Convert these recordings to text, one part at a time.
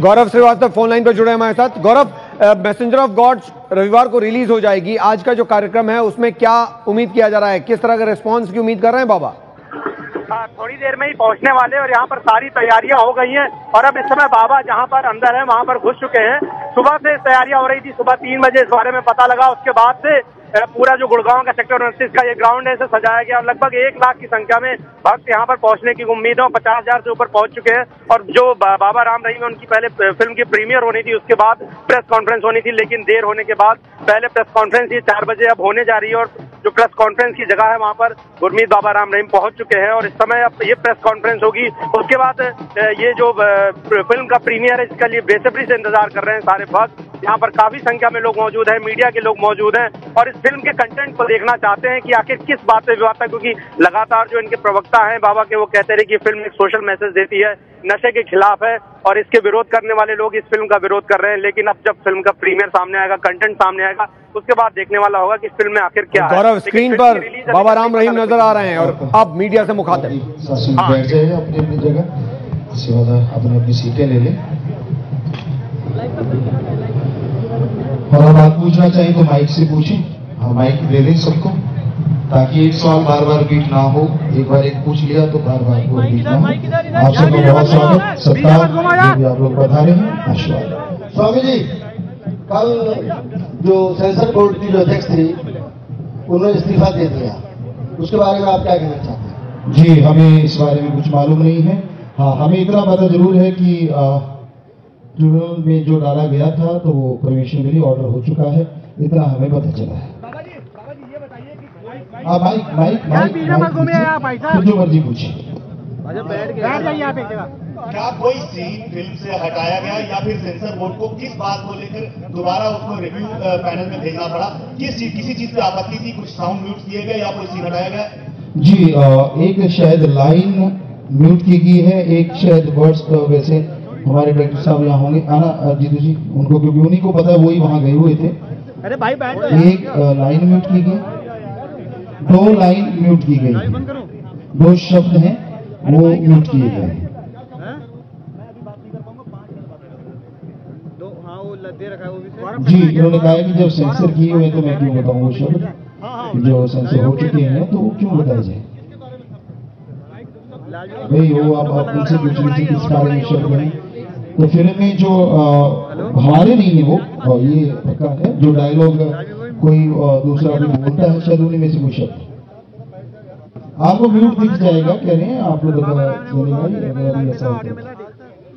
गौरव Srivastava phone line पर जुड़े हमारे साथ। गौरव, मैसेंजर ऑफ गॉड रविवार को रिलीज हो जाएगी, आज का जो कार्यक्रम है उसमें क्या उम्मीद किया जा रहा है, किस तरह का रिस्पांस की उम्मीद कर रहे हैं बाबा? थोड़ी देर में ही पहुंचने वाले और यहाँ पर सारी तैयारियां हो गई हैं और अब इस समय बाबा जहाँ पर अंदर है वहाँ पर घुस चुके हैं। सुबह से तैयारियां हो रही थी, सुबह 3 बजे इस बारे में पता लगा। उसके बाद से पूरा जो गुड़गांव का सेक्टर 29 का ये ग्राउंड है इसे सजाया गया और लगभग 1 लाख की संख्या में भक्त यहाँ पर पहुंचने की उम्मीद है। 50,000 से ऊपर पहुंच चुके हैं और जो बाबा राम रहीम उनकी पहले फिल्म की प्रीमियर होनी थी, उसके बाद प्रेस कॉन्फ्रेंस होनी थी, लेकिन देर होने के बाद पहले प्रेस कॉन्फ्रेंस ही 4 बजे अब होने जा रही है और जो प्रेस कॉन्फ्रेंस की जगह है वहाँ पर गुरमीत बाबा राम रहीम पहुंच चुके हैं और इस समय अब ये प्रेस कॉन्फ्रेंस होगी। उसके बाद ये जो फिल्म का प्रीमियर है इसके लिए बेसब्री से इंतजार कर रहे हैं सारे भक्त। यहाँ पर काफी संख्या में लोग मौजूद हैं, मीडिया के लोग मौजूद हैं और इस फिल्म के कंटेंट को देखना चाहते हैं कि आखिर किस बात पे विवाद था, क्योंकि लगातार जो इनके प्रवक्ता हैं बाबा के वो कहते रहे कि फिल्म एक सोशल मैसेज देती है, नशे के खिलाफ है और इसके विरोध करने वाले लोग इस फिल्म का विरोध कर रहे हैं। लेकिन अब जब फिल्म का प्रीमियर सामने आएगा, कंटेंट सामने आएगा, उसके बाद देखने वाला होगा कि फिल्म में आखिर क्या है। गौरव, स्क्रीन पर बाबा राम रहीम नजर आ रहे हैं और अब मीडिया से मुखातिब। बैठ जाइए अपनी अपनी जगह, इसके बाद अपनी अपनी सीटें ले लें और अब आप पूछना चाहिए तो माइक से पूछें। हाँ, माइक दे दें सबको ताकि एक सवाल बार बार रिपीट ना हो। एक बार एक पूछ लिया तो बार बार वो रिपीट ना हो। आप सबको बहुत स्वागत, सत्कार, जो भी आप लोग बता रहे हैं, आशीर्वाद। स्वामी जी, कल जो सेंसर बोर्ड की जो अध्यक्ष थी उन्होंने इस्तीफा दे दिया, उसके बारे में आप क्या कहना चाहते हैं? जी, हमें इस बारे में कुछ मालूम नहीं है। हाँ, हमें इतना पता जरूर है कि ट्रिब्यूनल में जो डाला गया था तो वो प्रोविजनली ऑर्डर हो चुका है, इतना हमें पता चला है। माइक जो मर्जी पूछिए। क्या कोई सीन फिल्म से हटाया गया या फिर सेंसर बोर्ड को किस बात को लेकर दोबारा उसको रिव्यू पैनल में भेजना पड़ा? किसी चीज पे आपत्ति थी? कुछ साउंड म्यूट किए गए या कोई सीन हटाया गया? जी, एक शायद लाइन म्यूट की गई है, एक शायद वर्ड्स वैसे हमारे डायरेक्टर साहब यहाँ होंगे, आना जीतू जी, उनको क्योंकि उन्हीं को पता, वही वहाँ गए हुए थे। अरे भाई एक लाइन म्यूट की गई, 2 लाइन म्यूट की गई, 2 शब्द हैं वो म्यूट किए गए। जी, इन्होंने कहा कि जब सेंसर किए हुए तो मैं क्यों बताऊं वो शब्द जो सेंसर हो चुके हैं, तो क्यों बताया जाए भाई? वो आप उनसे पूछ लीजिए किस बारे में शब्द है। तो फिल्म में जो हमारे नहीं है वो ये पक्का है, जो डायलॉग कोई दूसरा भी बोलता है शायद उन्हीं में से कोई शब्द आपको म्यूट दिख जाएगा। कह रहे हैं आप लोग अगर ऐसा होता है।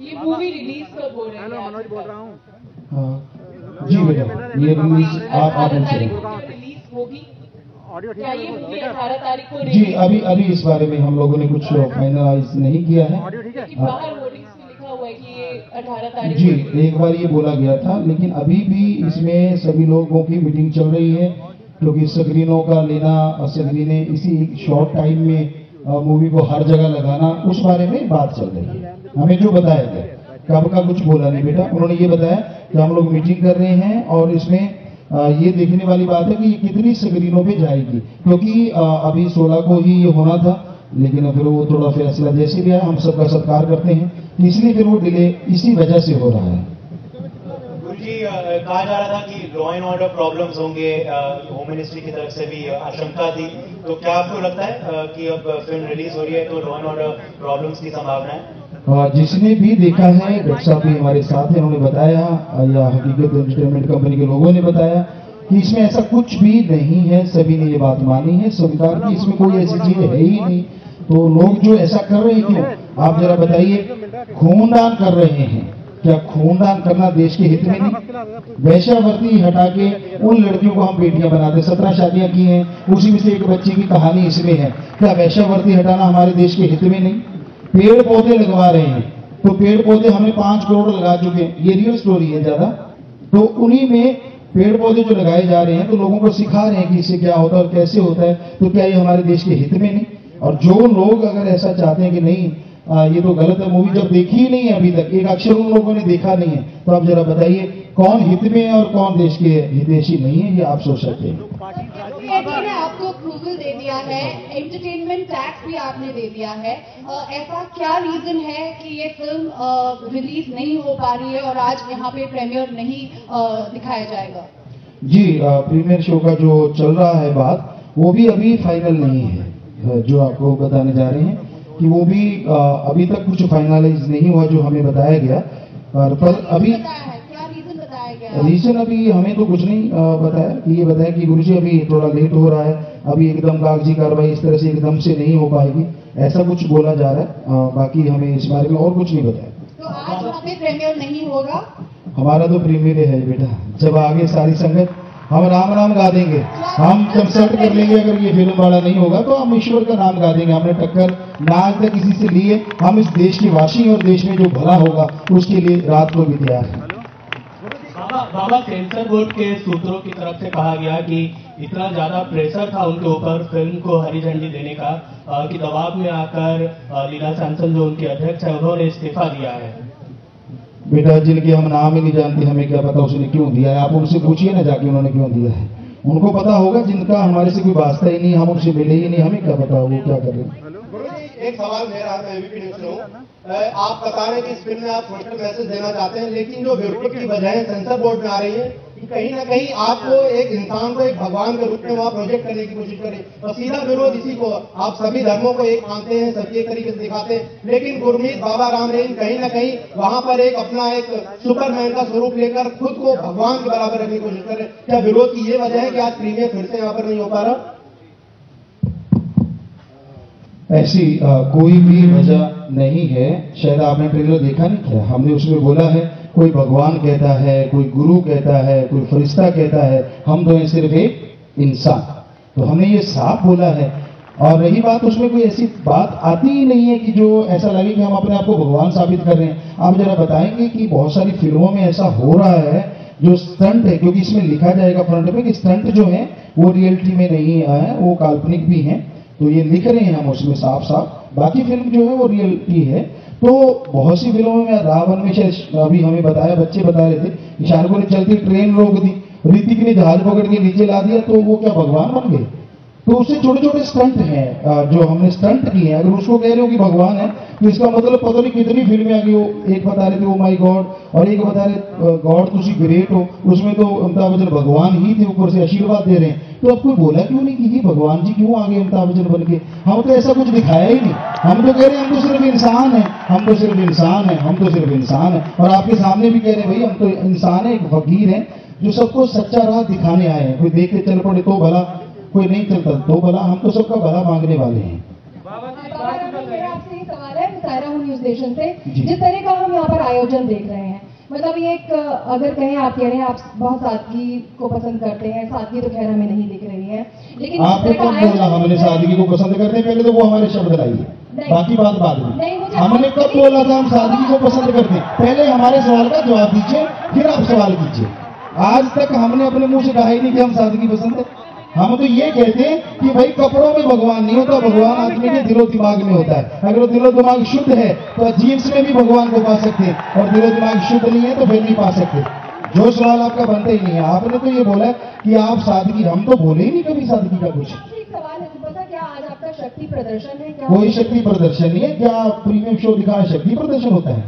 ये मूवी रिलीज कब हो रही है? मनोज बोल रहा हूँ। हाँ जी बेटा, ये रिलीज आप रिलीज होगी क्या ये मूवी 18 तारीख को? जी, अभी इस बारे में हम लोगों ने कुछ फाइनलाइज नहीं किया है। बाहर होर्डिंग्स में लिखा हुआ है कि ये 18 तारीख जी, एक बार ये बोला गया था, लेकिन अभी भी इसमें सभी लोगों की मीटिंग चल रही है, क्योंकि स्क्रीनों का लेना, स्क्रीनें इसी शॉर्ट टाइम में मूवी को हर जगह लगाना, उस बारे में बात चल रही है। हमें जो बताया गया, कब का कुछ बोला नहीं बेटा, उन्होंने ये बताया कि हम लोग मीटिंग कर रहे हैं और इसमें ये देखने वाली बात है कि ये कितनी स्क्रीनों पे जाएगी, क्योंकि अभी 16 को ही ये होना था, लेकिन फिर वो थोड़ा फैसला जैसे भी आया, हम सबका सत्कार करते हैं, इसलिए फिर वो डिले इसी वजह से हो रहा है। गुरुजी, कहा जा रहा था कि लॉ एंड ऑर्डर प्रॉब्लम्स होंगे, होम मिनिस्ट्री की तरफ से भी आशंका थी, तो क्या आपको लगता है कि अब फिल्म रिलीज हो रही है तो लॉ एंड ऑर्डर प्रॉब्लम्स की संभावना है? जिसने भी देखा है, डॉक्टर साहब भी हमारे साथ हैं, उन्होंने बताया या हकीकत एंटरटेनमेंट कंपनी के लोगों ने बताया कि इसमें ऐसा कुछ भी नहीं है। सभी ने ये बात मानी है स्वीकार की, इसमें कोई ऐसी चीज है ही नहीं। तो लोग जो ऐसा कर रहे हैं, क्यों आप जरा बताइए, खूनदान कर रहे हैं, क्या खूनदान करना देश के हित में नहीं? वैश्यावृत्ति हटा के उन लड़कियों को हम बेटियां बनाते, 17 शादियां की हैं, उसी में से एक बच्ची की कहानी इसमें है। क्या वैश्यावृत्ति हटाना हमारे देश के हित में नहीं? पेड़ पौधे लगवा रहे हैं, तो पेड़ पौधे हमने 5 करोड़ लगा चुके हैं, ये रियल स्टोरी है ज्यादा। तो उन्हीं में पेड़ पौधे जो लगाए जा रहे हैं, तो लोगों को सिखा रहे हैं कि इससे क्या होता है और कैसे होता है, तो क्या ये हमारे देश के हित में नहीं? और जो लोग अगर ऐसा चाहते हैं कि नहीं ये तो गलत है। मूवी जब देखी ही नहीं है अभी तक, एक अक्षर उन लोगों ने देखा नहीं है, तो आप जरा बताइए कौन हित में है और कौन देश के हितैषी नहीं है, ये आप सोच सकते हैं। ने आपको अप्रूवल दे दिया है, एंटरटेनमेंट टैक्स भी आपने दे दिया है, ऐसा क्या रीजन है कि ये फिल्म रिलीज नहीं हो पा रही है और आज यहाँ पे प्रीमियर नहीं दिखाया जाएगा? जी, प्रीमियर शो का जो चल रहा है बात, वो भी अभी फाइनल नहीं है। जो आपको बताने जा रहे हैं कि वो भी अभी तक कुछ फाइनलाइज नहीं हुआ जो हमें बताया गया, पर अभी रीजन अभी हमें तो कुछ नहीं बताया। कि ये बताया कि गुरुजी अभी थोड़ा लेट हो रहा है, अभी एकदम कागजी कार्रवाई इस तरह से एकदम से नहीं हो पाएगी, ऐसा कुछ बोला जा रहा है। बाकी हमें इस बारे में और कुछ नहीं बताया। तो आज वहाँ पे प्रीमियर नहीं होगा? हमारा तो प्रीमियर है बेटा, जब आगे सारी संगत हम राम राम गा देंगे, हम कंसर्ट कर लेंगे। अगर ये फिल्म वाला नहीं होगा तो हम ईश्वर का नाम गा देंगे। हमने टक्कर ना आज तक किसी से लिए, हम इस देश के वासी और देश में जो भला होगा उसके लिए रात को भी तैयार है। बाबा, सेंसर बोर्ड के सूत्रों की तरफ से कहा गया कि इतना ज्यादा प्रेशर था उनके ऊपर फिल्म को हरी झंडी देने का कि दबाव में आकर लीला सैमसन जो उनके अध्यक्ष है उन्होंने इस्तीफा दिया है। बेटा, जिनके हम नाम ही नहीं जानते, हमें क्या पता उसने क्यों दिया है। आप उनसे पूछिए ना जाके उन्होंने क्यों दिया है, उनको पता होगा। जिनका हमारे से कोई वास्ता ही नहीं, हम उनसे मिले ही नहीं, हमें क्या पता वो क्या कर रहे हैं। एक सवाल मेरा है, मैं एबीपी न्यूज से हूँ। आप बता रहे हैं कि इस फिल्म में आप सोशल मैसेज देना चाहते हैं, लेकिन जो विरोध की वजह सेंसर बोर्ड में आ रही है कि कहीं ना कहीं आपको एक इंसान को एक भगवान के रूप में वहाँ प्रोजेक्ट करने की कोशिश करें, और सीधा विरोध इसी को, आप सभी धर्मों को एक मानते हैं, सबकी एक तरीके से दिखाते हैं, लेकिन गुरमीत बाबा राम रहीम कहीं ना कहीं वहाँ पर एक अपना एक सुपरमैन का स्वरूप लेकर खुद को भगवान के बराबर रखने की कोशिश कर रहे हैं। क्या विरोध की ये वजह है कि आज प्रीमियर फिर से यहाँ पर नहीं हो पा रहा? ऐसी कोई भी वजह नहीं है। शायद आपने ट्रेलर देखा नहीं क्या, हमने उसमें बोला है कोई भगवान कहता है, कोई गुरु कहता है, कोई फरिश्ता कहता है, हम तो हैं सिर्फ एक इंसान। तो हमने ये साफ बोला है। और रही बात, उसमें कोई ऐसी बात आती ही नहीं है कि जो ऐसा लगे कि हम अपने आप को भगवान साबित कर रहे हैं। आप जरा बताएंगे कि बहुत सारी फिल्मों में ऐसा हो रहा है जो स्टंट है, क्योंकि इसमें लिखा जाएगा फ्रंट पे कि स्टंट जो है वो रियलिटी में नहीं है, वो काल्पनिक भी है। तो ये लिख रहे हैं हम उसमें साफ साफ, बाकी फिल्म जो है वो रियलिटी है। तो बहुत सी फिल्मों में, रावण में शायद अभी हमें बताया, बच्चे बता रहे थे, शाहरुख ने चलती ट्रेन रोक दी, ऋतिक ने जहाज पकड़ के नीचे ला दिया, तो वो क्या भगवान बन गए? तो उससे छोटे छोटे स्टंट हैं जो हमने स्टंट किए हैं। अगर उसको कह रहे हो कि भगवान है, तो इसका मतलब पता नहीं कितनी फिल्में आ गई हो। एक बता रहे थे ओ माई गॉड, और एक बता रहे गॉड तुसी ग्रेट हो, उसमें तो अमिताभ बच्चन भगवान ही थे, ऊपर से आशीर्वाद दे रहे हैं। तो अब कोई बोला क्यों नहीं कि भगवान जी क्यों आ गए अमिताभ बच्चन बन के? हम तो ऐसा कुछ दिखाया ही नहीं। हम तो कह रहे हैं हम तो सिर्फ इंसान है, हम तो सिर्फ इंसान है, हम तो सिर्फ इंसान है। और आपके सामने भी कह रहे हैं भाई हम तो इंसान है, एक फकीर है जो सबको सच्चा राह दिखाने आए हैं। कोई देख के चल पड़े तो भला, कोई नहीं चलता तो भला, हम तो सबका भला मांगने वाले हैं। मेरा आपसे ये सवाल है, सायरा हूँ न्यूज स्टेशन से। जिस तरह का हम यहाँ पर आयोजन देख रहे हैं, मतलब ये एक, अगर कहें आप कह रहे हैं आप बहुत सादगी को पसंद करते हैं, सादगी तो खैर हमें नहीं दिख रही है, लेकिन आपने कब बोला हमने सादगी को पसंद करते हैं? पहले तो वो हमारे शब्द लाइए, बाकी बात बाद में। हमने कब बोला था हम सादगी को पसंद करते हैं? पहले हमारे सवाल का जवाब दीजिए, फिर आप सवाल कीजिए। आज तक हमने अपने मुंह से कहा ही नहीं कि हम सादगी पसंद है। हम तो ये कहते हैं कि भाई कपड़ों में भगवान नहीं होता, भगवान आदमी के दिलो दिमाग में होता है। अगर वो दिलो दिमाग शुद्ध है तो जीन्स में भी भगवान को पा सकते हैं, और दिलो दिमाग शुद्ध नहीं है तो फिर नहीं पा सकते। जो सवाल आपका बनता ही नहीं है। आपने तो ये बोला कि आप सादगी, हम तो बोले ही नहीं कभी सादगी का कुछ। सवाल है, पता क्या आज आपका शक्ति प्रदर्शन है क्या? कोई शक्ति प्रदर्शन नहीं है। क्या प्रीमियम शो दिखा शक्ति प्रदर्शन होता है?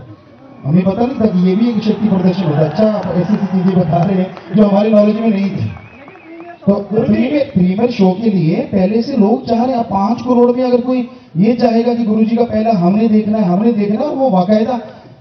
हमें पता नहीं था कि ये भी एक शक्ति प्रदर्शन होता है। अच्छा, आप ऐसी चीजें बता रहे हैं जो हमारी नॉलेज में नहीं थी। तो प्रीमियर शो के लिए पहले से लोग चाह रहे हैं। 5 करोड़ में अगर कोई ये चाहेगा कि गुरुजी का पहला हमने देखना है, वो बाकायदा,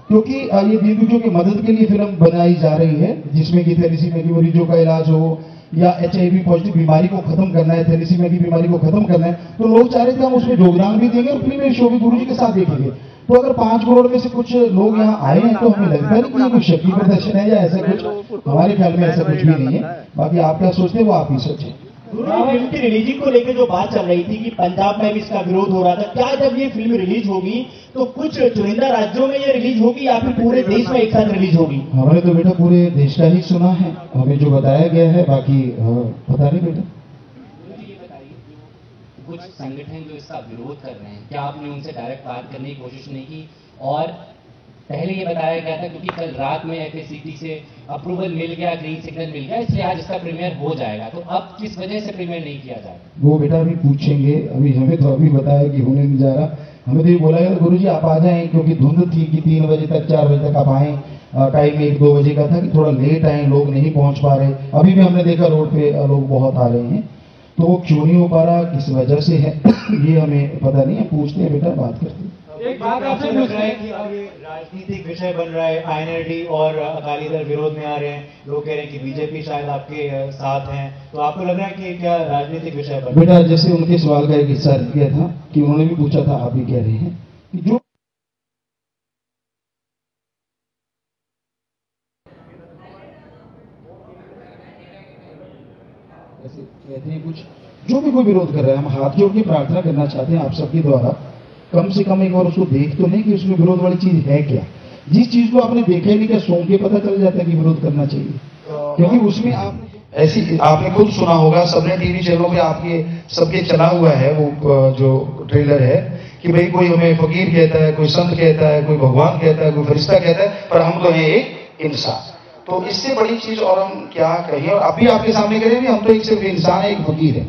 क्योंकि ये दीनदुखियों की मदद के लिए फिल्म बनाई जा रही है, जिसमें कि थैलेसीमिया की मरीजों का इलाज हो या HIV पॉजिटिव बीमारी को खत्म करना है, थैलेसीमिया की बीमारी को खत्म करना है। तो लोग चाह रहे थे हम उसमें योगदान भी देंगे और प्रीमियर शो भी गुरुजी के साथ देखेंगे। तो अगर 5 करोड़ में से कुछ लोग यहाँ आए हैं तो हमें लगता है कि ये कुछ शक्ति प्रदर्शन है या ऐसा कुछ। हमारे ख्याल में ऐसा कुछ भी नहीं है। बाकी आप क्या सोचते हैं वो आप ही सोचें। फिल्म की रिलीजिंग को लेकर जो बात चल रही थी कि पंजाब में भी इसका विरोध हो रहा था, क्या जब ये फिल्म रिलीज होगी तो कुछ चुनिंदा राज्यों में ये रिलीज होगी या फिर पूरे देश में एक साथ रिलीज होगी? हमने तो बेटा पूरे देश का ही सुना है, हमें जो बताया गया है, बाकी पता नहीं बेटा। कुछ संगठन जो इसका विरोध कर रहे हैं, क्या आपने उनसे डायरेक्ट बात करने की कोशिश नहीं की? और पहले ये बताया गया था क्योंकि कल रात में FACT से अप्रूवल मिल गया, ग्रीन सिग्नल मिल गया, इसलिए आज इसका प्रीमियर हो जाएगा, तो अब किस वजह से प्रीमियर नहीं किया जाएगा? वो बेटा अभी पूछेंगे, अभी हमें तो अभी बताया कि होने नहीं जा रहा। हमें तो ये बोला गया गुरुजी आप आ जाएं, क्योंकि धुंध थी कि 3 बजे तक 4 बजे तक आप आएँ। टाइम 1-2 बजे का था कि थोड़ा लेट आए, लोग नहीं पहुंच पा रहे। अभी भी हमने देखा रोड पे लोग बहुत आ रहे हैं, तो वो क्यों नहीं हो पा रहा, किस वजह से है ये हमें पता नहीं है। पूछते हैं बेटा, बात करते हैं। एक बात आपसे लग रहा है कि अब ये राजनीतिक विषय बन रहा है, INLD और अकाली दल विरोध में आ रहे हैं, लोग कह रहे हैं कि बीजेपी शायद आपके साथ हैं, तो आपको लग रहा है कि क्या राजनीतिक विषय बन रहा है? बेटा जैसे उनके सवाल का एक हिस्सा रह गया था कि उन्होंने भी पूछा था, आप भी कह रहे हैं कि जो कहते हैं कुछ जो भी कोई विरोध कर रहा है, हम हाथ जोड़ के प्रार्थना करना चाहते हैं आप सबके द्वारा, कम से कम एक बार उसको देख तो नहीं कि उसमें विरोध वाली चीज है क्या। जिस चीज को आपने देखा ही नहीं, क्या सोच के पता चल जाता है कि विरोध करना चाहिए? क्योंकि उसमें आप ऐसी, आपने खुद सुना होगा, सबने टीवी चैनलों पे आपके सबके चला हुआ है वो जो ट्रेलर है कि भाई कोई हमें फकीर कहता है, कोई संत कहता है, कोई भगवान कहता है, कोई फरिश्ता कहता है, पर हम तो हैं एक इंसान। तो इससे बड़ी चीज और हम क्या कहें, और अभी आपके सामने करें, हम तो एक सिर्फ इंसान है, एक फकीर है।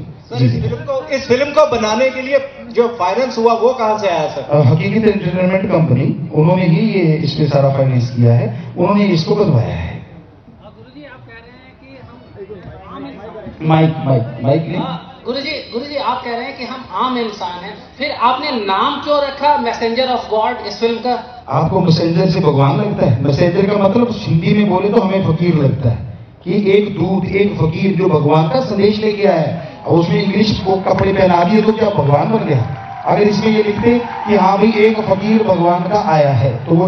इस फिल्म को बनाने के लिए जो फाइनेंस हुआ वो कहां से आया सर? हकीकत एंटरटेनमेंट कंपनी, उन्होंने ही ये इसमें सारा फाइनेंस किया है, उन्होंने इसको बनवाया है। गुरुजी आप कह रहे हैं कि हम माइक गुरुजी आप कह रहे हैं कि हम आम इंसान हैं, फिर आपने नाम क्यों रखा मैसेंजर ऑफ गॉड इस फिल्म का? आपको मैसेंजर से भगवान लगता है? मैसेंजर का मतलब हिंदी में बोले तो हमें फकीर लगता है कि एक दूत, एक फकीर जो भगवान का संदेश लेके आया है, और उसमें इंग्लिश को कपड़े पहना दिए तो क्या भगवान बन गया? अगर इसमें ये लिखते कि हाँ भाई एक फकीर भगवान का आया है, तो वो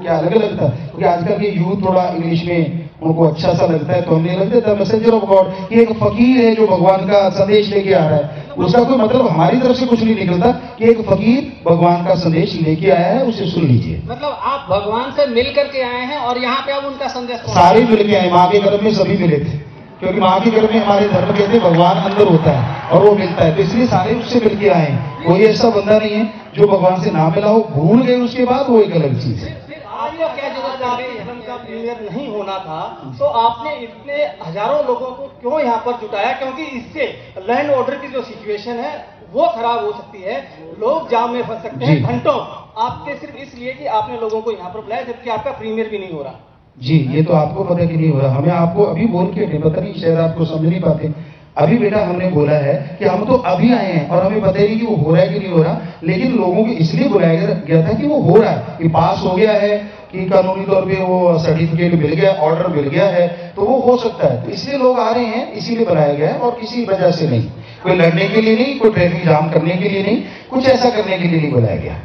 क्या अलग लगता? क्योंकि आजकल के यूथ थोड़ा इंग्लिश में उनको अच्छा सा लगता है, तो हमने लगता था मैसेंजर ऑफ गॉड, कि एक फकीर है जो भगवान का संदेश लेके आ रहा है। उसका कोई मतलब हमारी तरफ से कुछ नहीं निकलता कि एक फकीर भगवान का संदेश लेके आया है, उसे सुन लीजिए। मतलब आप भगवान से मिल करके आए हैं और यहाँ पे अब उनका संदेश सारे मिल के आए, माँ के गर्भ में सभी मिले थे, क्योंकि माँ के गर्भ में हमारे धर्म कहते हैं भगवान अंदर होता है और वो मिलता है, तो इसलिए सारे उससे मिल के आए। कोई ऐसा बंदा नहीं है जो भगवान से ना मिला हो, भूल गए उसके बाद, वो एक अलग चीज है। आपको क्या जरूरत है? फिल्म का प्रीमियर नहीं होना था तो आपने इतने हजारों लोगों को क्यों यहाँ पर जुटाया? क्योंकि इससे लैंड ऑर्डर की जो सिचुएशन है वो खराब हो सकती है, लोग जाम में फंस सकते हैं घंटों, आपके सिर्फ इसलिए कि आपने लोगों को यहाँ पर बुलाया, जबकि आपका प्रीमियर भी नहीं हो रहा। जी, ये तो आपको पता कि नहीं हो रहा, हमें आपको अभी बोल के पता नहीं, शायद आपको समझ नहीं पाते। अभी बेटा हमने बोला है कि हम तो अभी आए हैं और हमें पता ही नहीं कि वो हो रहा है कि नहीं हो रहा, लेकिन लोगों को इसलिए बुलाया गया था कि वो हो रहा है, कि पास हो गया है, कि कानूनी तौर पे वो सर्टिफिकेट मिल गया, ऑर्डर मिल गया है, तो वो हो सकता है, तो इसलिए लोग आ रहे हैं, इसीलिए बुलाया गया है, और किसी वजह से नहीं, कोई लड़ने के लिए नहीं, कोई ट्रैफिक जाम करने के लिए नहीं, कुछ ऐसा करने के लिए नहीं बुलाया गया।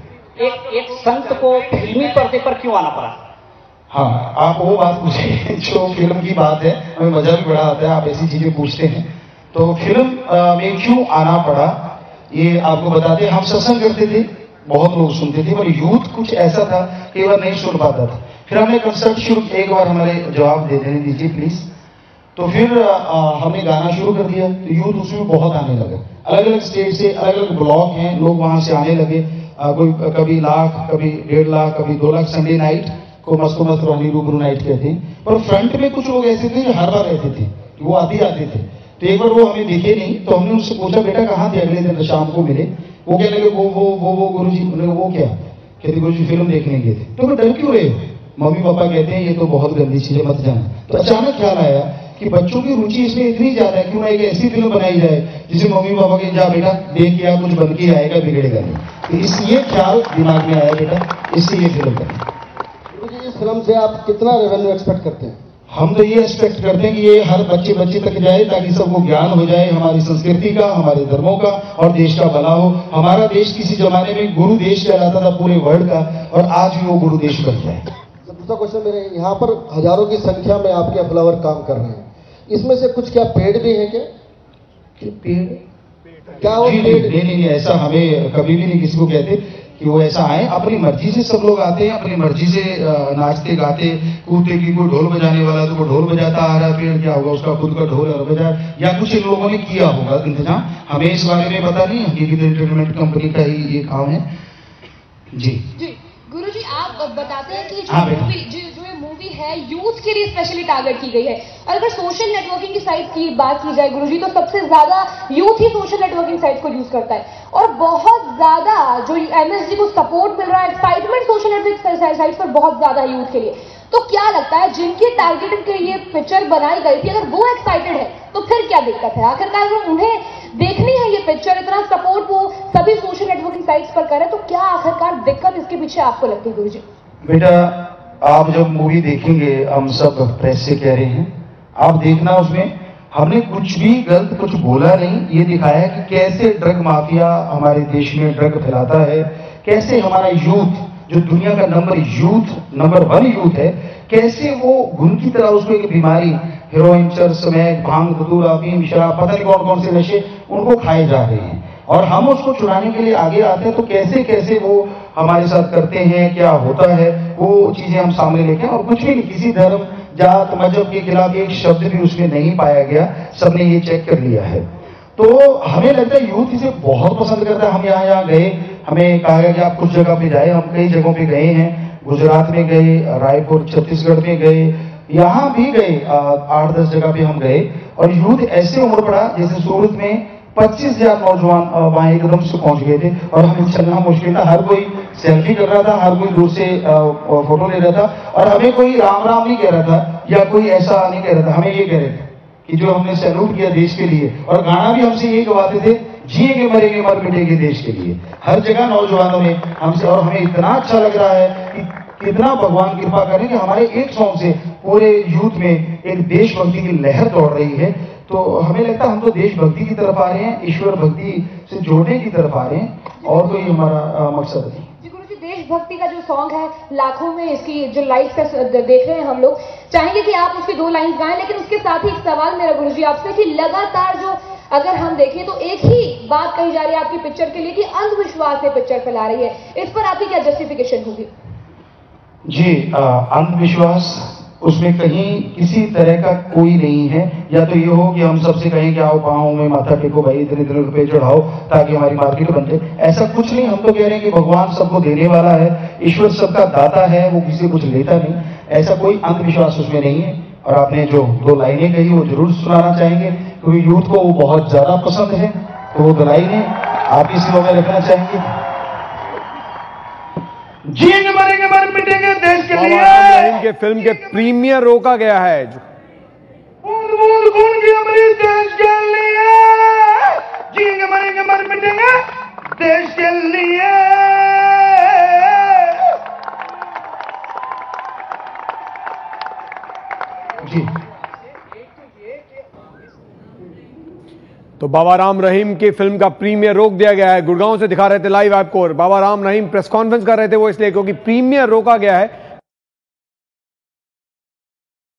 एक संत को फिल्मी पर्दे पर क्यों आना पड़ा? हाँ, आप वो बात पूछे जो फिल्म की बात है, हमें मजा भी बड़ा आता है, आप ऐसी चीजें पूछते हैं। तो फिल्म में क्यों आना पड़ा ये आपको बताते हैं। हम सत्संग करते थे, बहुत लोग सुनते थे, पर यूथ कुछ ऐसा था कि बार नहीं सुन पाता था। फिर हमने कंसर्ट शुरू, एक बार हमारे जवाब दे देने दीजिए प्लीज। तो फिर हमने गाना शुरू कर दिया, तो यूथ उसमें बहुत आने लगा, अलग अलग स्टेट से, अलग अलग ब्लॉक हैं, लोग वहां से आने लगे, कोई कभी लाख, कभी 1.5 लाख, कभी 2 लाख। संडे नाइट को मस्त रानी रूबरू नाइट कहते हैं, पर फ्रंट में कुछ लोग ऐसे थे जो हर बार रहते थे, वो आते थे। तो एक बार वो हमें दिखे नहीं, तो हमने उनसे पूछा बेटा कहाँ थे? अगले दिन शाम को मिले, वो कहने लगे वो गुरुजी। वो क्या कहते? गुरुजी फिल्म देखने गए थे। तो डर क्यों रहे? मम्मी पापा कहते हैं ये तो बहुत गंदी चीज है, मत जाना। तो अचानक ख्याल आया कि बच्चों की रुचि इसमें इतनी ज्यादा है, क्यों ना एक ऐसी फिल्म बनाई जाए जिसे मम्मी पापा के जा बेटा देख के कुछ बन के आएगा, बिगड़ेगा नहीं। तो ये ख्याल दिमाग में आया बेटा, इससे ये फिल्म बनी। इस फिल्म से आप कितना रेवेन्यू एक्सपेक्ट करते हैं? हम तो ये एक्सपेक्ट करते हैं कि ये हर बच्चे तक जाए, ताकि सबको ज्ञान हो जाए हमारी संस्कृति का, हमारे धर्मों का, और देश का भला हो। हमारा देश किसी जमाने में गुरु देश कहलाता था पूरे वर्ल्ड का, और आज भी वो गुरु देश बन जाए। दूसरा क्वेश्चन मेरे, यहाँ पर हजारों की संख्या में आपके फ्लावर काम कर रहे हैं, इसमें से कुछ क्या पेड भी है क्या? पेड क्या वो? नहीं, ऐसा हमें कभी भी नहीं किसी को कहते कि वो ऐसा आए। अपनी मर्जी से सब लोग आते हैं, अपनी मर्जी से नाचते गाते कूदते, की कोई ढोल बजाने वाला तो वो ढोल बजाता आ रहा है, फिर क्या होगा उसका खुद का ढोल और बजा, या कुछ इन लोगों ने किया होगा इंतजाम, हमें इस बारे में पता नहीं। हकीकत एंटरटेनमेंट कंपनी का ही ये काम है। जी गुरुजी, आप बताते हैं कि जो ये मूवी है यूथ के लिए स्पेशली टारगेट की गई है, और अगर सोशल नेटवर्किंग की साइट की बात की जाए गुरुजी, तो सबसे ज्यादा यूथ ही सोशल नेटवर्किंग साइट को यूज करता है, और बहुत ज्यादा जो एमएसजी को सपोर्ट मिल रहा है, एक्साइटमेंट सोशल नेटवर्किंग साइट पर बहुत ज्यादा है यूथ के लिए। तो क्या लगता है जिनके टारगेटेड के लिए पिक्चर बनाई गई थी, अगर वो एक्साइटेड है तो फिर क्या दिक्कत है? आखिरकार अगर उन्हें देखनी है ये पिक्चर, इतना सपोर्ट वो सभी सोशल नेटवर्किंग साइट्स पर करे, तो क्या आखिरकार दिक्कत इसके पीछे आपको लगती है गुरुजी? बेटा, आप जब मूवी देखेंगे, हम सब प्रेस से कह रहे हैं, आप देखना, उसमें हमने कुछ भी गलत कुछ बोला नहीं। ये दिखाया है कि कैसे ड्रग माफिया हमारे देश में ड्रग फैलाता है, कैसे हमारा यूथ जो दुनिया का नंबर 1 यूथ है, कैसे वो घुन की तरह उसको एक बीमारी, हेरोइन, चरस, मैग, भांग, धतूरा, अफीम, शराब, पता नहीं कौन कौन से नशे उनको खाए जा रहे हैं, और हम उसको छुड़ाने के लिए आगे आते हैं। तो कैसे कैसे वो हमारे साथ करते हैं, क्या होता है, वो चीजें हम सामने लेके, और कुछ भी नहीं, किसी धर्म जात मजहब के खिलाफ एक शब्द भी उसमें नहीं पाया गया, सबने ये चेक कर लिया है। तो हमें लगता है यूथ इसे बहुत पसंद करता है। हम यहाँ गए, हमें कहा गया कि आप कुछ जगह पे जाए, हम कई जगहों पे गए हैं, गुजरात में गए, रायपुर छत्तीसगढ़ में गए, यहाँ भी गए, 8-10 जगह पे हम गए, और यूथ ऐसे उमड़ पड़ा जैसे सूरत में 25,000 नौजवान वहां एकदम से पहुंच गए थे, और हमें चलना मुश्किल था। हर कोई सेल्फी कर रहा था, हर कोई दूर से फोटो ले रहा था, और हमें कोई राम राम नहीं कह रहा था या कोई ऐसा नहीं कह रहा था, हमें ये कह रहे थे कि जो हमने सैल्यूट किया देश के लिए, और गाना भी हमसे ये गवाते थे, जिएंगे मरेंगे मर मिटेंगे देश के लिए। हर जगह नौजवानों ने हमसे, और हमें इतना अच्छा लग रहा है कि कितना भगवान कृपा करें कि हमारे एक सॉन्ग से पूरे यूथ में एक देशभक्ति की लहर दौड़ रही है। तो हमें लगता है हम तो देशभक्ति की तरफ आ रहे हैं, ईश्वर भक्ति से जोड़ने की तरफ आ रहे हैं, और कोई हमारा मकसद नहीं। देशभक्ति का जो सॉन्ग है, लाखों में इसकी जो लाइक्स का देख रहे हैं हम लोग, चाहेंगे कि आप उसकी 2 लाइन्स गाएं, लेकिन उसके साथ ही एक सवाल मेरा गुरुजी आपसे कि लगातार जो अगर हम देखें तो एक ही बात कही जा रही है आपकी पिक्चर के लिए कि अंधविश्वास से पिक्चर फैला रही है, इस पर आपकी क्या जस्टिफिकेशन होगी? जी, अंधविश्वास उसमें कहीं किसी तरह का कोई नहीं है। या तो ये हो कि हम सबसे कहें कि आओ पाँव में माथा टेको भाई, इतने इतने रुपए चढ़ाओ ताकि हमारी मार्केट बन जाए, ऐसा कुछ नहीं। हम तो कह रहे हैं कि भगवान सबको देने वाला है, ईश्वर सबका दाता है, वो किसी कुछ लेता नहीं, ऐसा कोई अंधविश्वास उसमें नहीं है। और आपने जो 2 लाइनें कही वो जरूर सुनाना चाहेंगे, क्योंकि यूथ को वो बहुत ज्यादा पसंद है, तो वो 2 लाइनें आप इसी में रखना चाहेंगे। जिएंगे मरेंगे मर मिटेंगे देश के लिए के फिल्म के प्रीमियर रोका गया है। खून की अमृत देश के लिए, जिएंगे मरेंगे मर मिटेंगे देश के लिए। जी, तो बाबा राम रहीम की फिल्म का प्रीमियर रोक दिया गया है। गुड़गांव से दिखा रहे थे लाइव आपको, और बाबा राम रहीम प्रेस कॉन्फ्रेंस कर रहे थे वो इसलिए क्योंकि प्रीमियर रोका गया है।